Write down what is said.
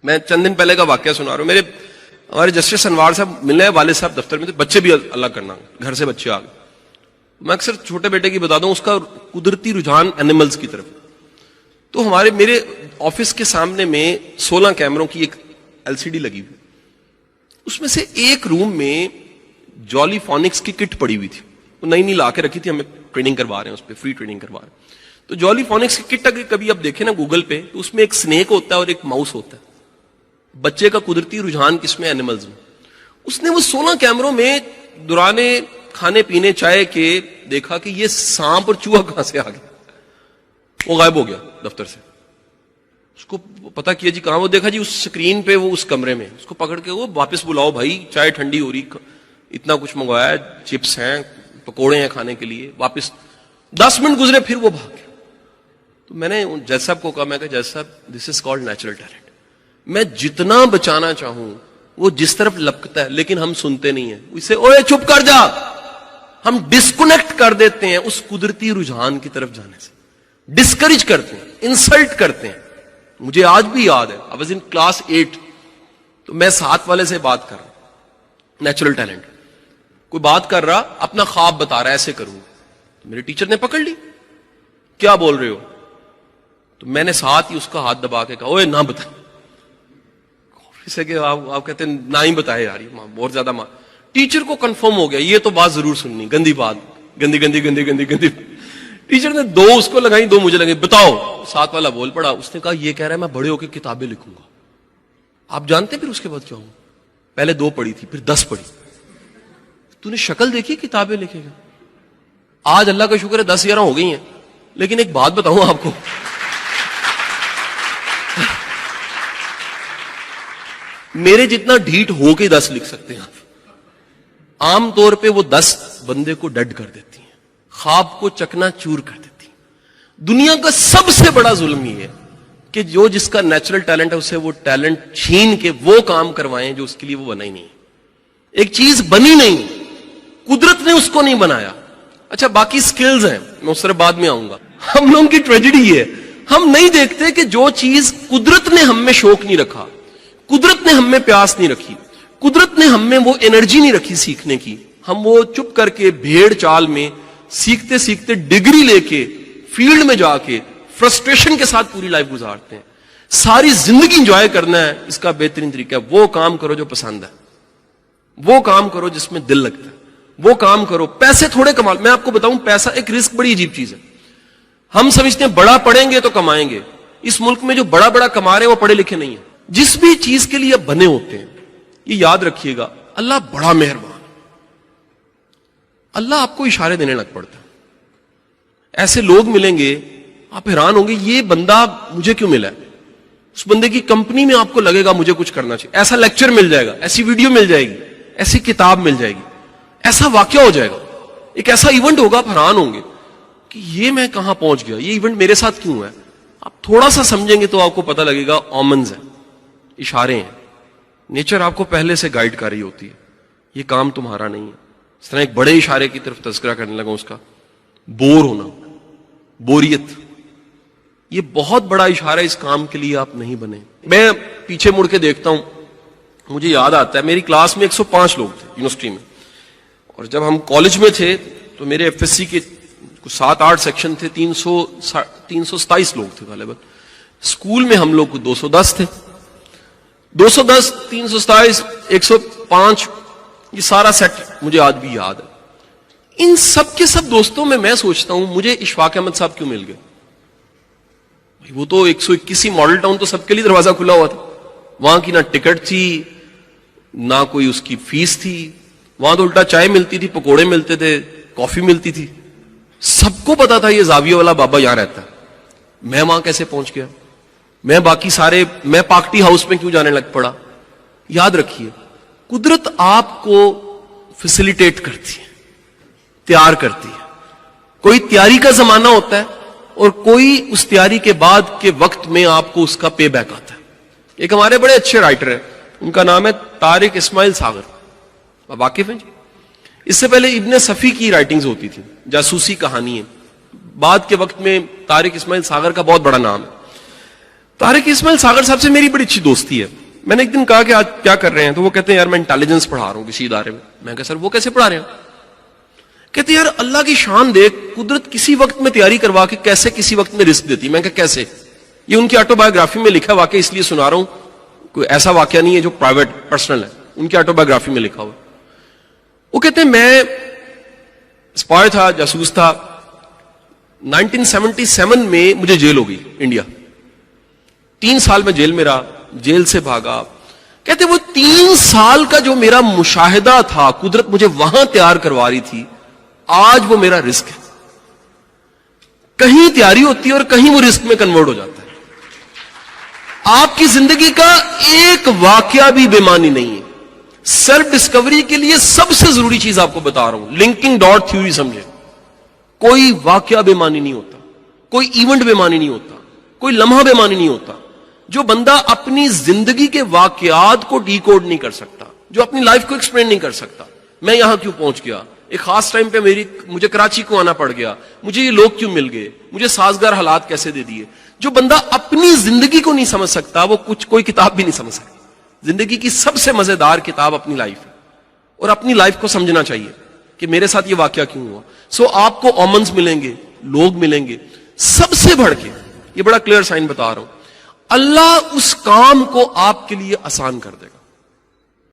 میں چند دن پہلے کا واقعہ سنا رہا ہوں. ہمارے جسٹس انوار صاحب ملنے ہیں والد صاحب دفتر میں تھے, بچے بھی اللہ کرنا گھر سے بچے آ گئے. میں اکثر چھوٹے بیٹے کی بتا دوں, اس کا قدرتی رجحان اینیملز کی طرف. تو میرے آفس کے سامنے میں 16 کیمروں کی ایک LCD لگی ہوئی, اس میں سے ایک روم میں جولی فونکس کی کٹ پڑی ہوئی تھی, وہ نئی لا کے رکھی تھی, ہمیں ٹریننگ کروا رہے ہیں اس پہ, فری ٹریننگ کروا رہے ہیں. تو جولی فونکس کی کٹ اگر کبھی آپ دیکھیں نا گوگل پہ, تو اس میں ایک سنیک ہوتا ہے اور ایک ماؤس ہوتا ہے. بچے کا قدرتی رجحان کس میں؟ اینیملز میں. اس نے وہ 16 کیمروں میں دوران کھانے پینے چائے کے دیکھا کہ یہ سانپ اور چوہا کہاں سے آ گیا. وہ غائب ہو گیا دفتر سے. اس کو پتا کیا جی کہاں, وہ دیکھا جی اس سکرین پہ, وہ اس کمرے میں. اس کو پکڑ کے وہ واپس بلاؤ بھائی, چائے ٹھنڈی ہو رہی, اتنا کچھ منگوایا, چپس ہیں, پکوڑے ہیں کھانے کے لیے. واپس 10 منٹ گزرے, پھر وہ بھاگ گیا. تو میں نے جج صاحب کو کہا, میں کہا جج صاحب دس از کالڈ نیچرل ٹیلنٹ. میں جتنا بچانا چاہوں وہ جس طرف لپکتا ہے, لیکن ہم سنتے نہیں ہیں. اسے اوے چپ کر جا, ہم ڈسکنیکٹ کر دیتے ہیں اس قدرتی رجحان کی طرف جانے سے, ڈسکریج کرتے ہیں, انسلٹ کرتے ہیں. مجھے آج بھی یاد ہے, I was in class 8, تو میں 7 والے سے بات کر رہا ہوں, نیچرل ٹیلنٹ. کوئی بات کر رہا, اپنا خواب بتا رہا ہے, ایسے کروں. تو میرے ٹیچر نے پکڑ لی, کیا بول رہے ہو؟ تو میں نے ساتھ ہی اس کا ہاتھ دبا کے کہا, اوے نہ بتا. اسے کہ آپ کہتے ہیں نہ ہی بتائے یار, یہ بہت زیادہ ٹیچر کو کنفرم ہو گیا یہ تو بات ضرور سننی, گندی بات, گندی گندی گندی گندی گندی. ٹیچر نے 2 اس کو لگائی, 2 مجھے لگے. بتاؤ. 7 والا بول پڑا, اس نے کہا یہ کہہ رہا ہے میں بڑے ہو کے کتابیں لکھوں گا. آپ جانتے ہیں پھر اس کے بعد کیا ہوں؟ پہلے 2 پڑھی تھی, پھر 10 پڑھی. تو نے شکل دیکھی کتابیں لکھے گا. آج اللہ کا شکر ہے 10-11 ہو گئی ہیں. لیکن ایک بات بتاؤں آپ کو, میرے جتنا ڈھیٹ ہو کے 10 لکھ سکتے ہیں آپ. عام طور پہ وہ 10 بندے کو ڈڈ کر دیتی ہیں, خواب کو چکنا چور کر دیتی ہیں. دنیا کا سب سے بڑا ظلم یہ ہے کہ جو جس کا نیچرل ٹیلنٹ ہے اسے وہ ٹیلنٹ چھین کے وہ کام کروائیں جو اس کے لیے وہ بنا ہی نہیں. ایک چیز بنی نہیں, قدرت نے اس کو نہیں بنایا. اچھا باقی سکلز ہیں, میں اس طرح بعد میں آؤں گا. ہم لوگوں کی ٹریجڈی یہ ہے, ہم نہیں دیکھتے کہ جو چیز قدرت نے ہم میں شوق نہیں رکھا, قدرت نے ہم میں پیاس نہیں رکھی, قدرت نے ہم میں وہ انرجی نہیں رکھی سیکھنے کی, ہم وہ چپ کر کے بھیڑ چال میں سیکھتے سیکھتے ڈگری لے کے فیلڈ میں جا کے فرسٹریشن کے ساتھ پوری لائف گزارتے ہیں. ساری زندگی انجوائے کرنا ہے, اس کا بہترین طریقہ ہے وہ کام کرو جو پسند ہے, وہ کام کرو جس میں دل لگتا ہے, وہ کام کرو. پیسے تھوڑے کما, میں آپ کو بتاؤں پیسہ ایک رزق بڑی عجیب چیز ہے. ہم سمجھتے ہیں بڑا پڑھیں گے تو کمائیں گے. اس ملک میں جو بڑا بڑا کما رہے ہیں وہ پڑھے لکھے نہیں ہیں. جس بھی چیز کے لیے بنے ہوتے ہیں یہ یاد رکھیے گا, اللہ بڑا مہربان. اللہ آپ کو اشارے دینے لگ پڑتا ہے. ایسے لوگ ملیں گے آپ حیران ہوں گے یہ بندہ مجھے کیوں ملا ہے. اس بندے کی کمپنی میں آپ کو لگے گا مجھے کچھ کرنا چاہیے. ایسا لیکچر مل جائے گا, ایسی ویڈیو مل جائے گی, ایسی کتاب مل جائے گی, ایسا واقعہ ہو جائے گا, ایک ایسا ایونٹ ہوگا, آپ حیران ہوں گے کہ یہ میں کہاں پہنچ گیا, یہ ایونٹ میرے ساتھ کیوں ہے. آپ تھوڑا سا سمجھیں گے تو آپ کو پتہ لگے گا اومنز ہیں, اشارے ہیں. نیچر آپ کو پہلے سے گائیڈ کر رہی ہوتی ہے, یہ کام تمہارا نہیں ہے. اس طرح ایک بڑے اشارے کی طرف تذکرہ کرنے لگا, اس کا بور ہونا, بوریت, یہ بہت بڑا اشارہ, اس کام کے لیے آپ نہیں بنے. میں پیچھے مڑ کے دیکھتا ہوں, مجھے یاد آتا ہے میری کلاس میں 105 لوگ تھے یونیورسٹی میں, اور جب ہم کالج میں تھے تو میرے FSC کے 7-8 سیکشن تھے, 327 لوگ تھے غالباً. اسکول میں ہم لوگ کو 210 تھے. 210, 327, 105, یہ سارا سیٹ مجھے آج بھی یاد ہے. ان سب کے سب دوستوں میں سوچتا ہوں مجھے اشفاق احمد صاحب کیوں مل گئے. وہ تو 121 ماڈل ٹاؤن تو سب کے لیے دروازہ کھلا ہوا تھا, وہاں کی نہ ٹکٹ تھی نہ کوئی اس کی فیس تھی, وہاں تو الٹا چائے ملتی تھی, پکوڑے ملتے تھے, کافی ملتی تھی. سب کو پتا تھا یہ زاویہ والا بابا یہاں رہتا ہے. میں وہاں کیسے پہنچ گیا, میں باقی سارے, میں پاکٹی ہاؤس میں کیوں جانے لگ پڑا. یاد رکھیے قدرت آپ کو فیسیلیٹیٹ کرتی ہے, تیار کرتی ہے. کوئی تیاری کا زمانہ ہوتا ہے اور کوئی اس تیاری کے بعد کے وقت میں آپ کو اس کا پے بیک آتا ہے. ایک ہمارے بڑے اچھے رائٹر ہیں, ان کا نام ہے طارق اسماعیل ساغر, آپ واقف ہیں جی. اس سے پہلے ابن صفی کی رائٹنگز ہوتی تھی, جاسوسی کہانی ہے. بعد کے وقت میں طارق اسماعیل ساغر کا بہت بڑا نام ہے. طارق اسماعیل ساگر صاحب سے میری بڑی اچھی دوستی ہے. میں نے ایک دن کہا کہ آج کیا کر رہے ہیں, تو وہ کہتے ہیں یار میں انٹیلیجنس پڑھا رہا ہوں کسی ادارے میں. میں کہا سر وہ کیسے پڑھا رہے ہیں؟ کہتے ہیں یار اللہ کی شان دیکھ, قدرت کسی وقت میں تیاری کروا کے کیسے کسی وقت میں رزق دیتی. میں کہا کیسے؟ یہ ان کی آٹو بایوگرافی میں لکھا, واقعہ اس لیے سنا رہا ہوں, کوئی ایسا واقعہ نہیں ہے جو پرائیویٹ پرسنل ہے, ان کی آٹو بایوگرافی میں لکھا ہوا. وہ کہتے ہیں میں اسپائر تھا, جاسوس تھا, 1977 میں مجھے جیل ہو گئی انڈیا. 3 سال میں جیل میں رہا, جیل سے بھاگا. کہتے وہ 3 سال کا جو میرا مشاہدہ تھا, قدرت مجھے وہاں تیار کروا رہی تھی, آج وہ میرا رزق ہے. کہیں تیاری ہوتی ہے اور کہیں وہ رزق میں کنورٹ ہو جاتا ہے. آپ کی زندگی کا ایک واقعہ بھی بے معنی نہیں ہے. سیلف ڈسکوری کے لیے سب سے ضروری چیز آپ کو بتا رہا ہوں, لنکنگ ڈاٹ تھیوری سمجھے. کوئی واقعہ بے معنی نہیں ہوتا, کوئی ایونٹ بے معنی نہیں ہوتا, کوئی لمحہ بے معنی نہیں ہوتا. جو بندہ اپنی زندگی کے واقعات کو ڈی کوڈ نہیں کر سکتا, جو اپنی لائف کو ایکسپلین نہیں کر سکتا, میں یہاں کیوں پہنچ گیا, ایک خاص ٹائم پہ مجھے کراچی کو آنا پڑ گیا, مجھے یہ لوگ کیوں مل گئے, مجھے سازگار حالات کیسے دے دیے. جو بندہ اپنی زندگی کو نہیں سمجھ سکتا, وہ کوئی کتاب بھی نہیں سمجھ سکتا. زندگی کی سب سے مزیدار کتاب اپنی لائف ہے, اور اپنی لائف کو سمجھنا چاہیے کہ میرے ساتھ یہ واقعہ کیوں ہوا. سو آپ کو اومنز ملیں گے, لوگ ملیں گے, سب سے بڑھ کے یہ بڑا کلیئر سائن بتا رہا ہوں, اللہ اس کام کو آپ کے لیے آسان کر دے گا.